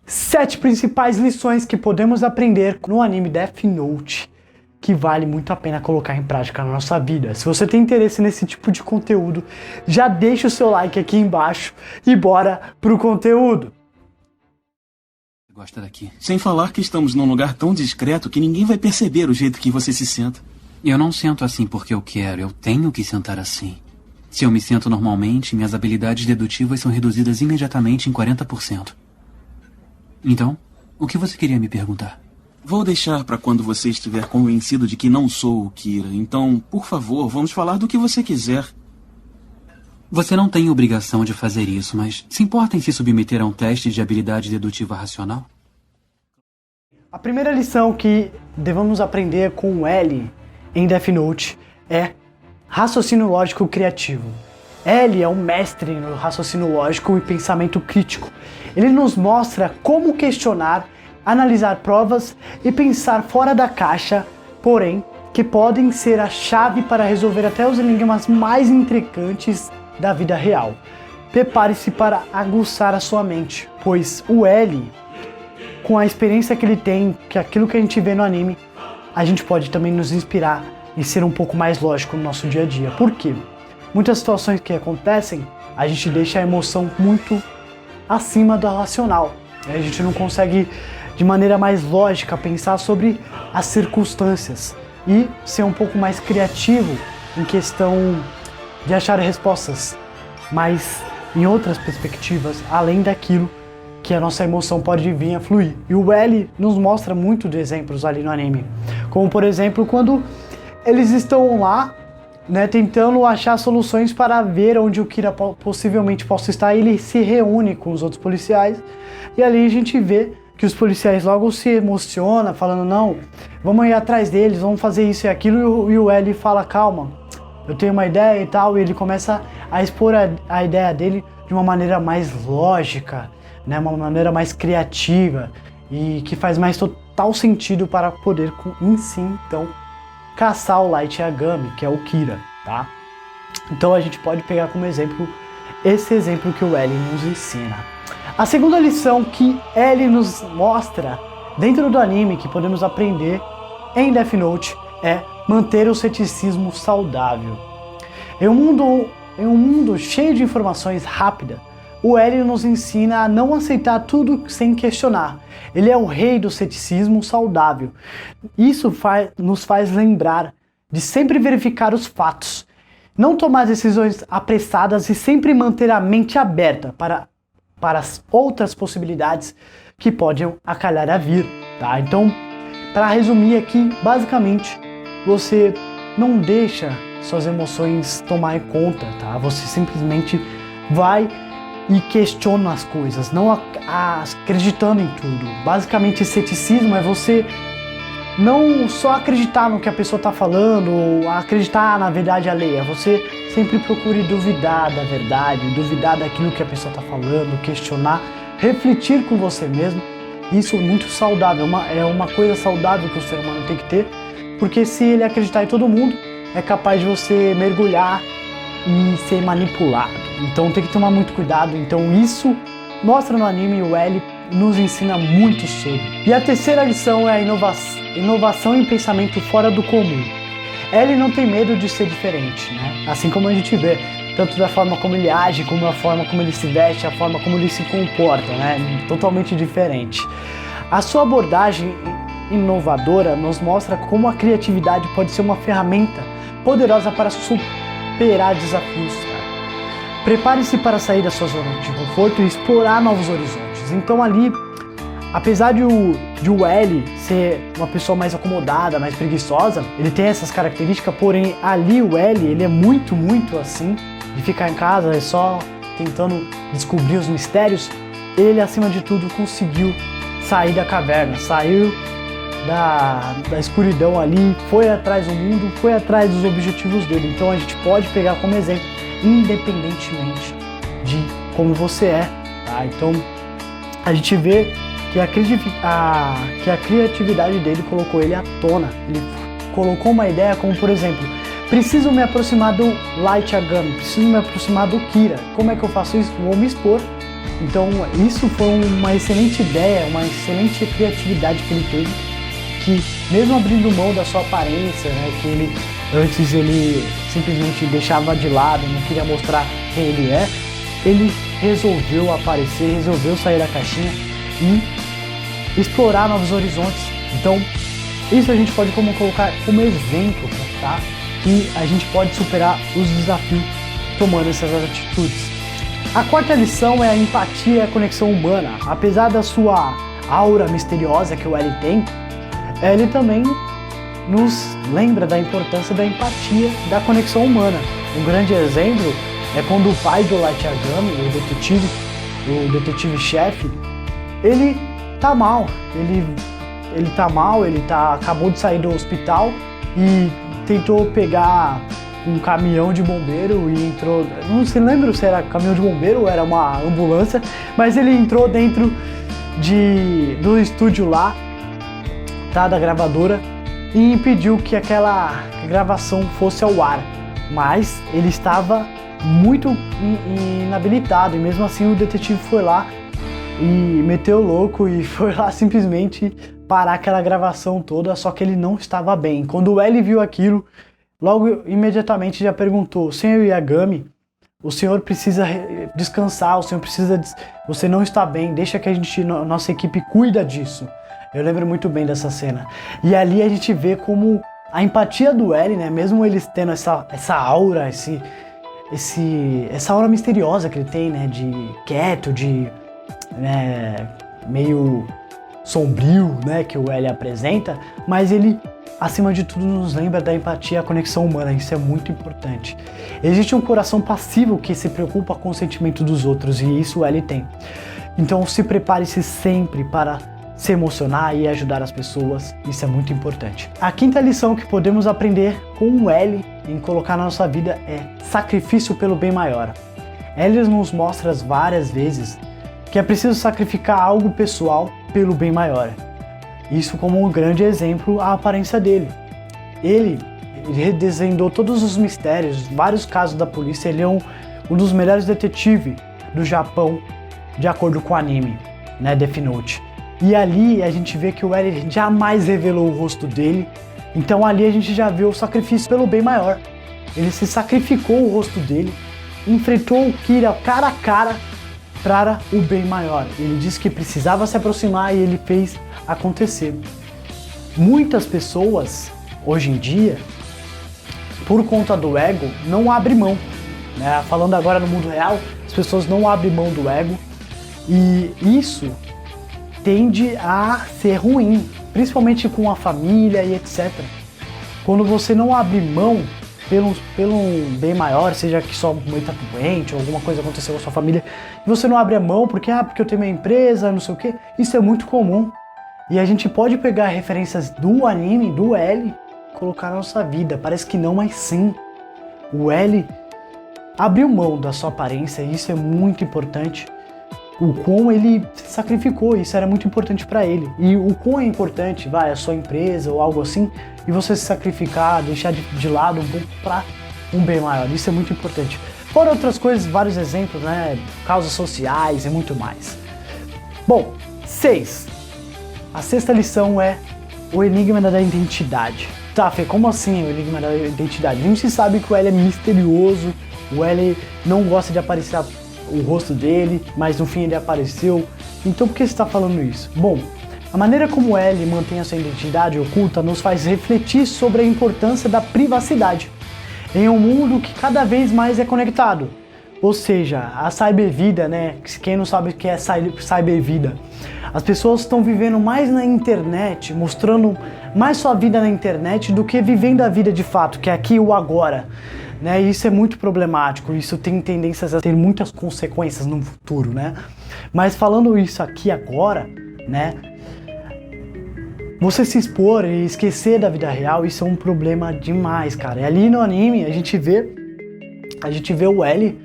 7 principais lições que podemos aprender no anime Death Note, que vale muito a pena colocar em prática na nossa vida. Se você tem interesse nesse tipo de conteúdo, já deixa o seu like aqui embaixo e bora pro conteúdo. Gosta daqui. Sem falar que estamos num lugar tão discreto que ninguém vai perceber o jeito que você se senta. Eu não sento assim porque eu quero, eu tenho que sentar assim. Se eu me sento normalmente, minhas habilidades dedutivas são reduzidas imediatamente em 40%. Então, o que você queria me perguntar? Vou deixar para quando você estiver convencido de que não sou o Kira. Então, por favor, vamos falar do que você quiser. Você não tem obrigação de fazer isso, mas se importa em se submeter a um teste de habilidade dedutiva racional? A primeira lição que devemos aprender com o L em Death Note é raciocínio lógico criativo. L é um mestre no raciocínio lógico e pensamento crítico. Ele nos mostra como questionar, analisar provas e pensar fora da caixa, porém, que podem ser a chave para resolver até os enigmas mais intrigantes da vida real. Prepare-se para aguçar a sua mente, pois o L, com a experiência que ele tem, que aquilo que a gente vê no anime, a gente pode também nos inspirar e ser um pouco mais lógico no nosso dia a dia. Por quê? Muitas situações que acontecem, a gente deixa a emoção muito acima do racional. A gente não consegue, de maneira mais lógica, pensar sobre as circunstâncias e ser um pouco mais criativo em questão de achar respostas, mas em outras perspectivas, além daquilo que a nossa emoção pode vir a fluir. E o L nos mostra muito de exemplos ali no anime, como por exemplo, quando eles estão lá, né, tentando achar soluções para ver onde o Kira possivelmente possa estar, e ele se reúne com os outros policiais, e ali a gente vê que os policiais logo se emocionam, falando, não, vamos ir atrás deles, vamos fazer isso e aquilo, e o L fala, calma, eu tenho uma ideia e tal, e ele começa a expor a ideia dele de uma maneira mais lógica, né, uma maneira mais criativa, e que faz mais total sentido para poder, em si, então, caçar o Light Yagami, que é o Kira, tá? Então a gente pode pegar como exemplo esse exemplo que o L nos ensina. A segunda lição que L nos mostra dentro do anime que podemos aprender em Death Note é manter o ceticismo saudável. Em um mundo cheio de informações rápidas, o L nos ensina a não aceitar tudo sem questionar. Ele é o rei do ceticismo saudável. Isso nos faz lembrar de sempre verificar os fatos, não tomar decisões apressadas e sempre manter a mente aberta para as outras possibilidades que podem acalhar a vir, tá? Então, para resumir aqui, basicamente, você não deixa suas emoções tomar conta, tá? Você simplesmente vai e questiona as coisas, não acreditando em tudo. Basicamente, ceticismo é você não só acreditar no que a pessoa está falando, ou acreditar na verdade alheia. Você sempre procure duvidar da verdade, duvidar daquilo que a pessoa está falando, questionar, refletir com você mesmo. Isso é muito saudável, é uma coisa saudável que o ser humano tem que ter, porque se ele acreditar em todo mundo, é capaz de você mergulhar e ser manipulado. Então tem que tomar muito cuidado. Então isso mostra no anime, o L nos ensina muito sobre. E a terceira lição é a inovação em pensamento fora do comum. L não tem medo de ser diferente, né? Assim como a gente vê, tanto da forma como ele age, como a forma como ele se veste, a forma como ele se comporta, né? Totalmente diferente. A sua abordagem inovadora nos mostra como a criatividade pode ser uma ferramenta poderosa para superar desafios, cara. Prepare-se para sair da sua zona de conforto e explorar novos horizontes. Então ali, apesar de o L ser uma pessoa mais acomodada, mais preguiçosa, ele tem essas características, porém ali o L, ele é muito assim, de ficar em casa, é só tentando descobrir os mistérios. Ele, acima de tudo, conseguiu sair da caverna, saiu da escuridão ali, foi atrás do mundo, foi atrás dos objetivos dele. Então a gente pode pegar como exemplo, independentemente de como você é, tá? Então a gente vê que a criatividade dele colocou ele à tona. Ele colocou uma ideia como, por exemplo, preciso me aproximar do Light Yagami, preciso me aproximar do Kira. Como é que eu faço isso? Vou me expor Então isso foi uma excelente ideia, uma excelente criatividade que ele teve, que mesmo abrindo mão da sua aparência, né, que ele antes ele simplesmente deixava de lado, não queria mostrar quem ele é, ele resolveu aparecer, resolveu sair da caixinha e explorar novos horizontes. Então isso a gente pode colocar como exemplo, tá? Que a gente pode superar os desafios tomando essas atitudes. A quarta lição é a empatia e a conexão humana. Apesar da sua aura misteriosa que o L tem, ele também nos lembra da importância da empatia e da conexão humana. Um grande exemplo é quando o pai do Light Yagami, o detetive-chefe, ele tá mal. Ele acabou de sair do hospital e tentou pegar um caminhão de bombeiro e entrou, não se lembra se era caminhão de bombeiro ou era uma ambulância, mas ele entrou dentro do estúdio lá, tá, da gravadora, e impediu que aquela gravação fosse ao ar, mas ele estava muito inabilitado e mesmo assim o detetive foi lá e meteu o louco e foi lá simplesmente parar aquela gravação toda, só que ele não estava bem. Quando o L viu aquilo, logo imediatamente já perguntou: Senhor Yagami, o senhor precisa descansar, você não está bem, deixa que nossa equipe cuida disso. Eu lembro muito bem dessa cena. E ali a gente vê como a empatia do L, né, mesmo eles tendo essa aura, essa aura misteriosa que ele tem, né, de quieto, de meio sombrio, né, que o L apresenta, mas ele, acima de tudo, nos lembra da empatia e a conexão humana. Isso é muito importante. Existe um coração passivo que se preocupa com o sentimento dos outros, e isso o L tem. Então se prepare-se sempre para se emocionar e ajudar as pessoas, isso é muito importante. A quinta lição que podemos aprender com o L em colocar na nossa vida é sacrifício pelo bem maior. L nos mostra várias vezes que é preciso sacrificar algo pessoal pelo bem maior. Isso como um grande exemplo, a aparência dele. Ele redesenhou todos os mistérios, vários casos da polícia. Ele é um dos melhores detetives do Japão, de acordo com o anime, né, Death Note. E ali a gente vê que o L jamais revelou o rosto dele. Então ali a gente já vê o sacrifício pelo bem maior. Ele se sacrificou o rosto dele, enfrentou o Kira cara a cara para o bem maior. Ele disse que precisava se aproximar e ele fez acontecer. Muitas pessoas, hoje em dia, por conta do ego, não abrem mão, né? Falando agora no mundo real, as pessoas não abrem mão do ego e isso tende a ser ruim, principalmente com a família e etc. Quando você não abre mão pelo bem maior, seja que sua mãe está doente ou alguma coisa aconteceu com a sua família, e você não abre a mão porque eu tenho minha empresa, não sei o que, isso é muito comum. E a gente pode pegar referências do anime, do L, colocar na nossa vida. Parece que não, mas sim. O L abriu mão da sua aparência e isso é muito importante. O quão ele se sacrificou, isso era muito importante para ele. E o quão é importante, a sua empresa ou algo assim, e você se sacrificar, deixar de lado um pouco para um bem maior. Isso é muito importante. Fora outras coisas, vários exemplos, né? Causas sociais e muito mais. Bom, 6. A sexta lição é o enigma da identidade. Tá, Fê, como assim o enigma da identidade? A gente sabe que o L é misterioso, o L não gosta de aparecer o rosto dele, mas no fim ele apareceu. Então por que você está falando isso? Bom, a maneira como o L mantém a sua identidade oculta nos faz refletir sobre a importância da privacidade em um mundo que cada vez mais é conectado. Ou seja, a cybervida, né? Quem não sabe o que é cybervida? As pessoas estão vivendo mais na internet, mostrando mais sua vida na internet do que vivendo a vida de fato, que é aqui o agora. Né? E isso é muito problemático, isso tem tendências a ter muitas consequências no futuro, né? Mas falando isso aqui agora, né? Você se expor e esquecer da vida real, isso é um problema demais, cara. E ali no anime a gente vê o L,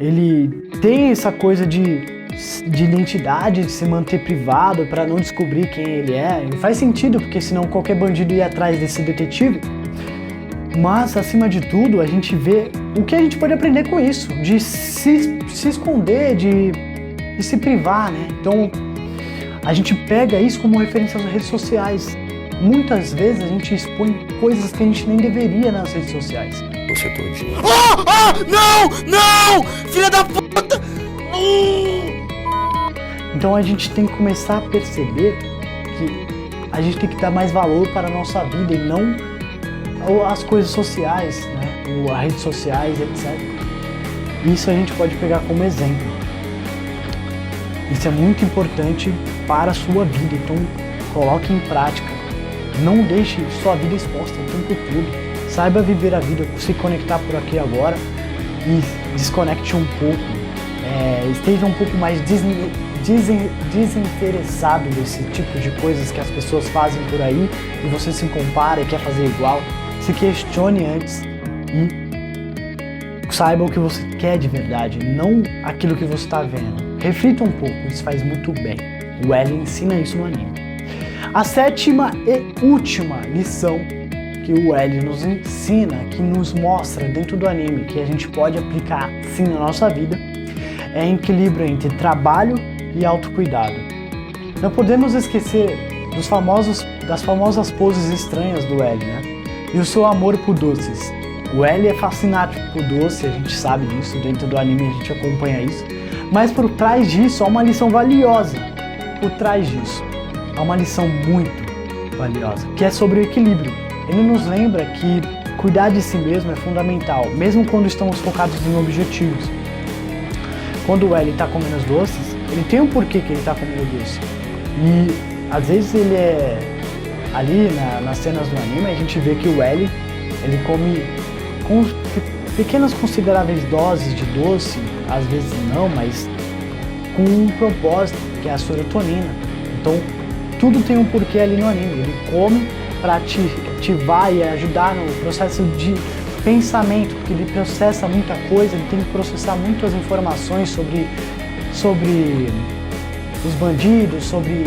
ele tem essa coisa de identidade, de se manter privado para não descobrir quem ele é. E faz sentido, porque senão qualquer bandido ia atrás desse detetive. Mas, acima de tudo, a gente vê o que a gente pode aprender com isso, de se esconder, de de se privar, né? Então a gente pega isso como referência nas redes sociais. Muitas vezes a gente expõe coisas que a gente nem deveria nas redes sociais. Você todinho. Não! Filha da puta! Então a gente tem que começar a perceber que a gente tem que dar mais valor para a nossa vida e não as coisas sociais, né? As redes sociais, etc. Isso a gente pode pegar como exemplo. Isso é muito importante para a sua vida, então coloque em prática. Não deixe sua vida exposta o tempo todo. Saiba viver a vida, se conectar por aqui agora e desconecte um pouco. Esteja um pouco mais desinteressado desse tipo de coisas que as pessoas fazem por aí e você se compara e quer fazer igual. Se questione antes e saiba o que você quer de verdade, não aquilo que você está vendo. Reflita um pouco, isso faz muito bem. O L ensina isso no anime. A 7ª e última lição que o L nos ensina, que nos mostra dentro do anime, que a gente pode aplicar sim na nossa vida, é o equilíbrio entre trabalho e autocuidado. Não podemos esquecer das famosas poses estranhas do L, né? E o seu amor por doces. O L é fascinado por doce, a gente sabe disso, dentro do anime a gente acompanha isso. Mas por trás disso há uma lição valiosa. Por trás disso há uma lição muito valiosa, que é sobre o equilíbrio. Ele nos lembra que cuidar de si mesmo é fundamental, mesmo quando estamos focados em objetivos. Quando o L está comendo os doces, ele tem um porquê que ele está comendo doce. E às vezes ele ali nas cenas do anime, a gente vê que o L, ele come com pequenas consideráveis doses de doce, às vezes não, mas com um propósito, que é a serotonina. Então, tudo tem um porquê ali no anime. Ele come para ativar e ajudar no processo de pensamento, porque ele processa muita coisa, ele tem que processar muitas informações sobre os bandidos, sobre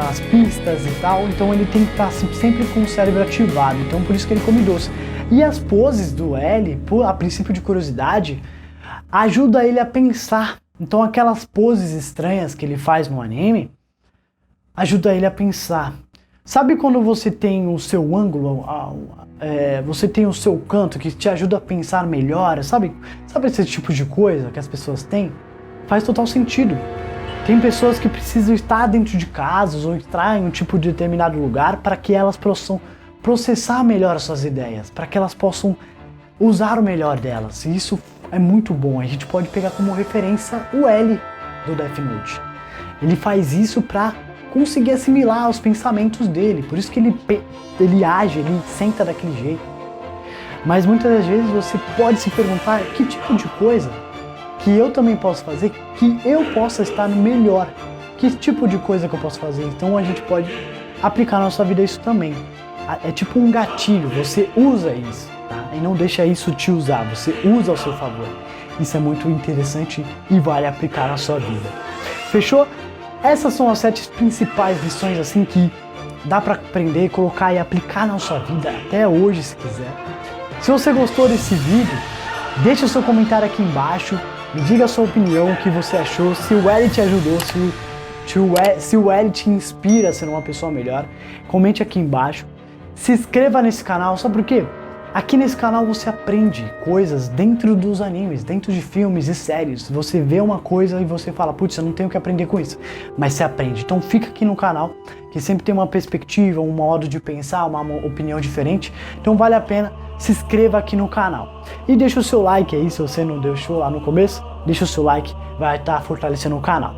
as pistas e tal, então ele tem que estar sempre com o cérebro ativado, então por isso que ele come doce. E as poses do L, a princípio de curiosidade, ajuda ele a pensar. Então aquelas poses estranhas que ele faz no anime, ajuda ele a pensar. Sabe quando você tem o seu ângulo, você tem o seu canto que te ajuda a pensar melhor, sabe esse tipo de coisa que as pessoas têm? Faz total sentido. Tem pessoas que precisam estar dentro de casas ou entrar em um tipo de determinado lugar para que elas possam processar melhor as suas ideias, para que elas possam usar o melhor delas. E isso é muito bom. A gente pode pegar como referência o L do Death Note. Ele faz isso para conseguir assimilar os pensamentos dele, por isso que ele age, ele senta daquele jeito. Mas muitas das vezes você pode se perguntar que tipo de coisa que eu também posso fazer, que eu possa estar no melhor, que tipo de coisa que eu posso fazer. Então a gente pode aplicar na nossa vida isso também. É tipo um gatilho, você usa isso, tá? E não deixa isso te usar, você usa ao seu favor. Isso é muito interessante e vale aplicar na sua vida. Fechou? Essas são as 7 principais lições assim que dá para aprender, colocar e aplicar na sua vida até hoje, se quiser. Se você gostou desse vídeo, deixa o seu comentário aqui embaixo, me diga a sua opinião, o que você achou, se o L te ajudou, se o L te inspira a ser uma pessoa melhor, comente aqui embaixo. Se inscreva nesse canal, sabe por quê? Aqui nesse canal você aprende coisas dentro dos animes, dentro de filmes e séries. Você vê uma coisa e você fala, putz, eu não tenho que aprender com isso. Mas você aprende. Então fica aqui no canal, que sempre tem uma perspectiva, um modo de pensar, uma opinião diferente. Então vale a pena, se inscreva aqui no canal. E deixa o seu like aí, se você não deixou lá no começo, deixa o seu like, vai estar fortalecendo o canal.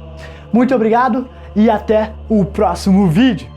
Muito obrigado e até o próximo vídeo.